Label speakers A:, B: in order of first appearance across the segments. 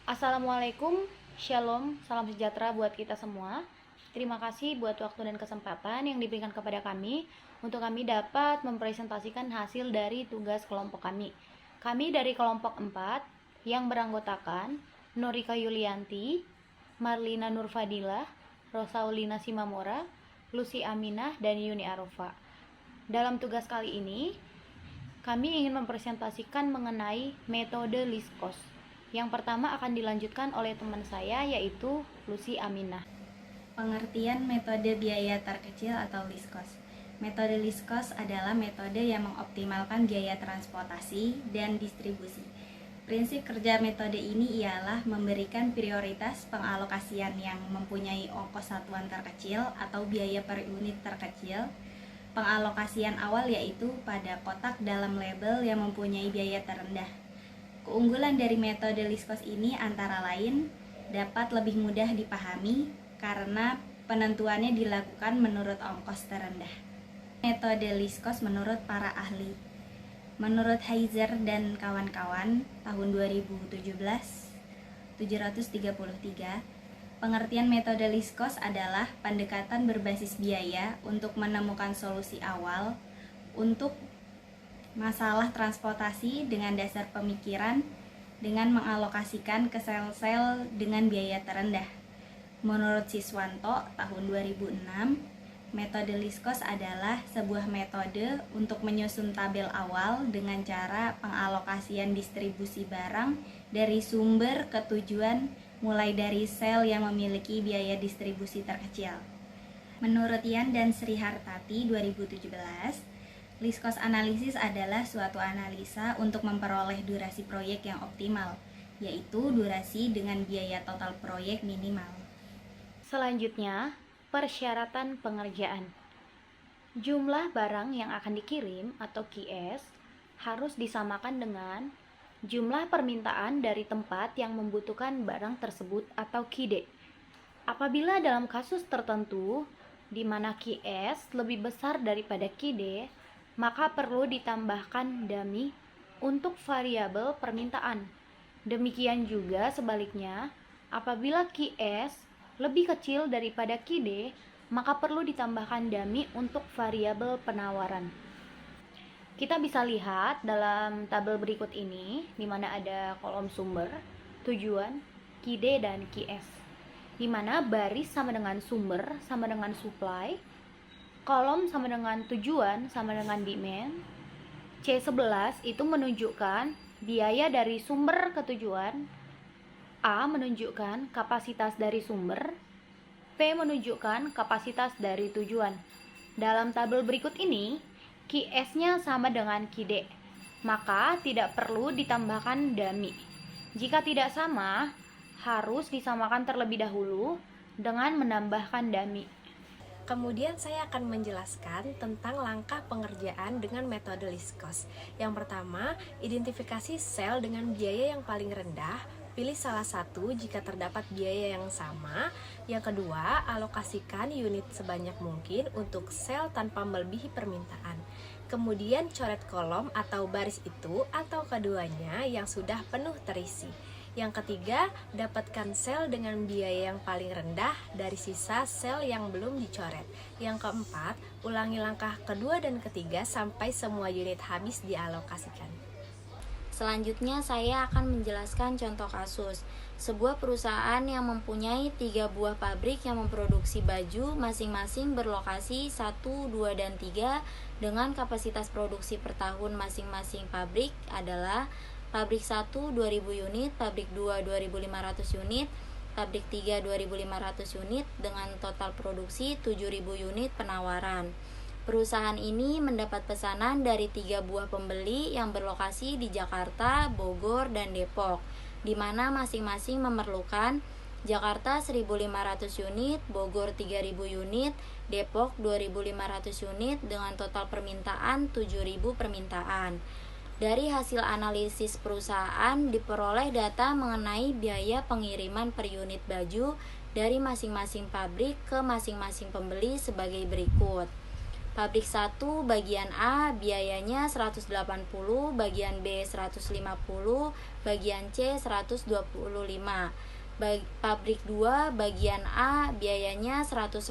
A: Assalamualaikum, Shalom, salam sejahtera buat kita semua. Terima kasih buat waktu dan kesempatan yang diberikan kepada kami untuk kami dapat mempresentasikan hasil dari tugas kelompok kami. Kami dari kelompok 4 yang beranggotakan Norika Yulianti, Marlina Nurfadilah, Rosaulina Simamora, Lucy Aminah, dan Yuni Arofa. Dalam tugas kali ini, kami ingin mempresentasikan mengenai metode Liskos. Yang pertama akan dilanjutkan oleh teman saya, yaitu Lucy Aminah.
B: Pengertian metode biaya terkecil atau Liskos. Metode Liskos adalah metode yang mengoptimalkan biaya transportasi dan distribusi. Prinsip kerja metode ini ialah memberikan prioritas pengalokasian yang mempunyai ongkos satuan terkecil atau biaya per unit terkecil. Pengalokasian awal yaitu pada kotak dalam label yang mempunyai biaya terendah. Keunggulan dari metode Liskos ini antara lain dapat lebih mudah dipahami karena penentuannya dilakukan menurut ongkos terendah. Metode Liskos menurut para ahli. Menurut Heiser dan kawan-kawan tahun 2017 733, pengertian metode Liskos adalah pendekatan berbasis biaya untuk menemukan solusi awal untuk masalah transportasi dengan dasar pemikiran dengan mengalokasikan ke sel-sel dengan biaya terendah. Menurut Siswanto tahun 2006, metode Liskos adalah sebuah metode untuk menyusun tabel awal dengan cara pengalokasian distribusi barang dari sumber ke tujuan mulai dari sel yang memiliki biaya distribusi terkecil. Menurut Yan dan Sri Hartati 2017, Liskos analisis adalah suatu analisa untuk memperoleh durasi proyek yang optimal, yaitu durasi dengan biaya total proyek minimal.
A: Selanjutnya, persyaratan pengerjaan. Jumlah barang yang akan dikirim atau QS harus disamakan dengan jumlah permintaan dari tempat yang membutuhkan barang tersebut atau KID. Apabila dalam kasus tertentu di mana QS lebih besar daripada KID, maka perlu ditambahkan dummy untuk variabel permintaan. Demikian juga sebaliknya, apabila QS lebih kecil daripada QD, maka perlu ditambahkan dummy untuk variabel penawaran. Kita bisa lihat dalam tabel berikut ini, di mana ada kolom sumber, tujuan, QD, dan QS. Di mana baris sama dengan sumber sama dengan supply, kolom sama dengan tujuan sama dengan demand. C11 itu menunjukkan biaya dari sumber ke tujuan. A menunjukkan kapasitas dari sumber. P menunjukkan kapasitas dari tujuan. Dalam tabel berikut ini, QS-nya sama dengan QD, maka tidak perlu ditambahkan dummy. Jika tidak sama, harus disamakan terlebih dahulu dengan menambahkan dummy.
C: Kemudian saya akan menjelaskan tentang langkah pengerjaan dengan metode Liskos. Yang pertama, identifikasi sel dengan biaya yang paling rendah. Pilih salah satu jika terdapat biaya yang sama. Yang kedua, alokasikan unit sebanyak mungkin untuk sel tanpa melebihi permintaan. Kemudian coret kolom atau baris itu atau keduanya yang sudah penuh terisi. Yang ketiga, dapatkan sel dengan biaya yang paling rendah dari sisa sel yang belum dicoret. Yang keempat, ulangi langkah kedua dan ketiga sampai semua unit habis dialokasikan.
D: Selanjutnya saya akan menjelaskan contoh kasus. Sebuah perusahaan yang mempunyai 3 buah pabrik yang memproduksi baju masing-masing berlokasi 1, 2, dan 3 dengan kapasitas produksi per tahun masing-masing pabrik adalah pabrik 1 2000 unit, pabrik 2 2500 unit, pabrik 3 2500 unit dengan total produksi 7000 unit penawaran. Perusahaan ini mendapat pesanan dari 3 buah pembeli yang berlokasi di Jakarta, Bogor, dan Depok, di mana masing-masing memerlukan Jakarta 1500 unit, Bogor 3000 unit, Depok 2500 unit dengan total permintaan 7000 permintaan. Dari hasil analisis perusahaan diperoleh data mengenai biaya pengiriman per unit baju dari masing-masing pabrik ke masing-masing pembeli sebagai berikut. Pabrik 1 bagian A biayanya 180, bagian B 150, bagian C 125. Pabrik 2 bagian A biayanya 110,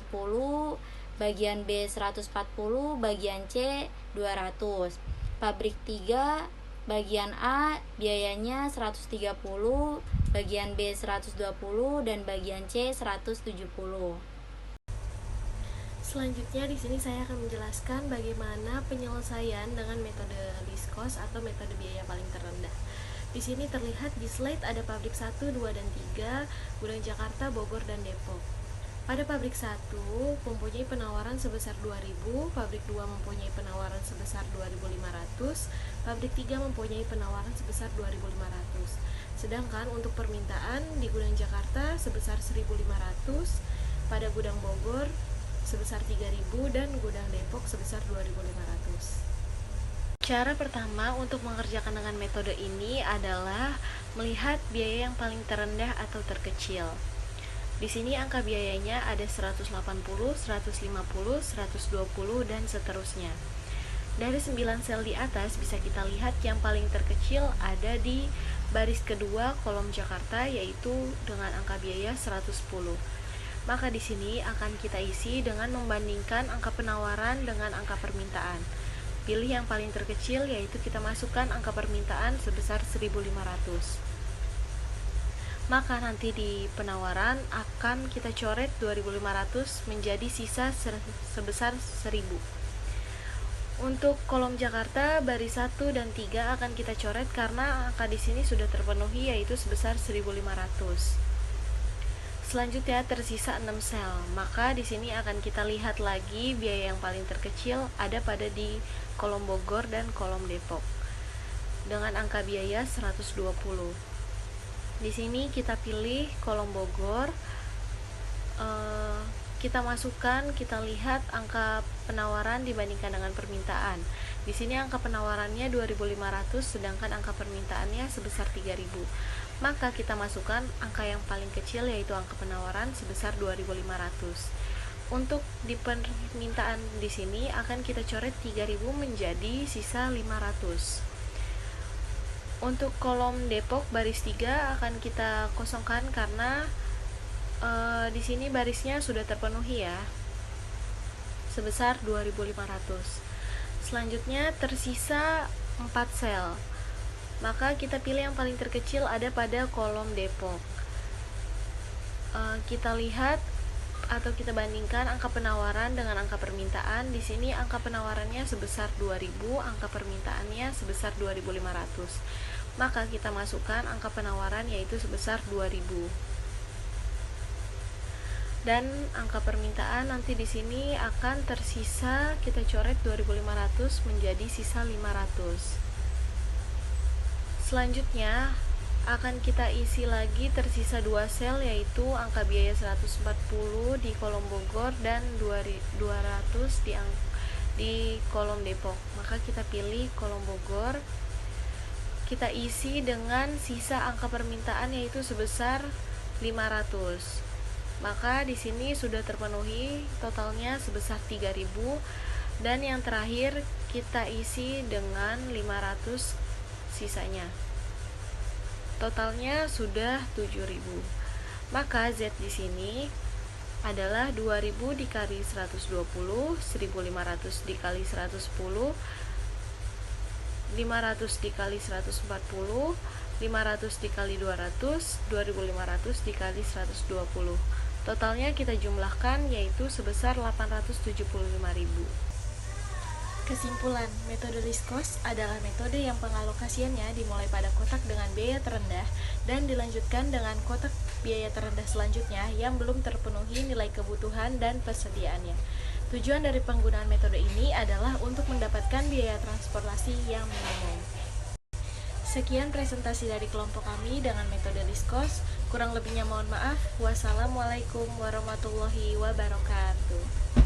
D: bagian B 140, bagian C 200. Pabrik 3 bagian A biayanya 130, bagian B 120 dan bagian C 170.
C: Selanjutnya di sini saya akan menjelaskan bagaimana penyelesaian dengan metode least cost atau metode biaya paling terendah. Di sini terlihat di slide ada pabrik 1, 2, dan 3, gudang Jakarta, Bogor, dan Depok. Pada pabrik 1 mempunyai penawaran sebesar 2.000, pabrik 2 mempunyai penawaran sebesar 2.500, pabrik 3 mempunyai penawaran sebesar 2.500. Sedangkan untuk permintaan di gudang Jakarta sebesar 1.500, pada gudang Bogor sebesar 3.000 dan gudang Depok sebesar 2.500. Cara pertama untuk mengerjakan dengan metode ini adalah melihat biaya yang paling terendah atau terkecil. Di sini angka biayanya ada 180, 150, 120 dan seterusnya. Dari 9 sel di atas bisa kita lihat yang paling terkecil ada di baris kedua kolom Jakarta, yaitu dengan angka biaya 110. Maka di sini akan kita isi dengan membandingkan angka penawaran dengan angka permintaan. Pilih yang paling terkecil, yaitu kita masukkan angka permintaan sebesar 1.500. Maka nanti di penawaran akan kita coret 2.500 menjadi sisa sebesar 1.000. Untuk kolom Jakarta baris 1 dan 3 akan kita coret karena angka di sini sudah terpenuhi, yaitu sebesar 1.500. Selanjutnya tersisa 6 sel. Maka di sini akan kita lihat lagi biaya yang paling terkecil ada pada di kolom Bogor dan kolom Depok dengan angka biaya 120. Di sini kita pilih kolom Bogor, kita masukkan, kita lihat angka penawaran dibandingkan dengan permintaan. Di sini angka penawarannya 2.500 sedangkan angka permintaannya sebesar 3.000. Maka kita masukkan angka yang paling kecil, yaitu angka penawaran sebesar 2.500. Untuk di permintaan di sini akan kita coret 3.000 menjadi sisa 500. Untuk kolom Depok baris 3 akan kita kosongkan karena di sini barisnya sudah terpenuhi ya, sebesar 2.500. Selanjutnya tersisa 4 sel. Maka kita pilih yang paling terkecil ada pada kolom Depok. Kita lihat atau kita bandingkan angka penawaran dengan angka permintaan. Di sini angka penawarannya sebesar 2.000, angka permintaannya sebesar 2.500. Maka kita masukkan angka penawaran yaitu sebesar 2.000. Dan angka permintaan nanti di sini akan tersisa, kita coret 2.500 menjadi sisa 500. Selanjutnya akan kita isi lagi tersisa 2 sel, yaitu angka biaya 140 di kolom Bogor dan 200 di kolom Depok. Maka kita pilih kolom Bogor, kita isi dengan sisa angka permintaan yaitu sebesar 500. Maka di sini sudah terpenuhi, totalnya sebesar 3.000, dan yang terakhir kita isi dengan 500 sisanya. Totalnya sudah 7.000. Maka Z di sini adalah 2.000 dikali 120, 1.500 dikali 110, 500 dikali 140, 500 dikali 200, 2.500 dikali 120. Totalnya kita jumlahkan yaitu sebesar 875.000. Kesimpulan, metode least cost adalah metode yang pengalokasiannya dimulai pada kotak dengan biaya terendah dan dilanjutkan dengan kotak biaya terendah selanjutnya yang belum terpenuhi nilai kebutuhan dan persediaannya. Tujuan dari penggunaan metode ini adalah untuk mendapatkan biaya transportasi yang minimum. Sekian presentasi dari kelompok kami dengan metode least cost. Kurang lebihnya mohon maaf. Wassalamualaikum warahmatullahi wabarakatuh.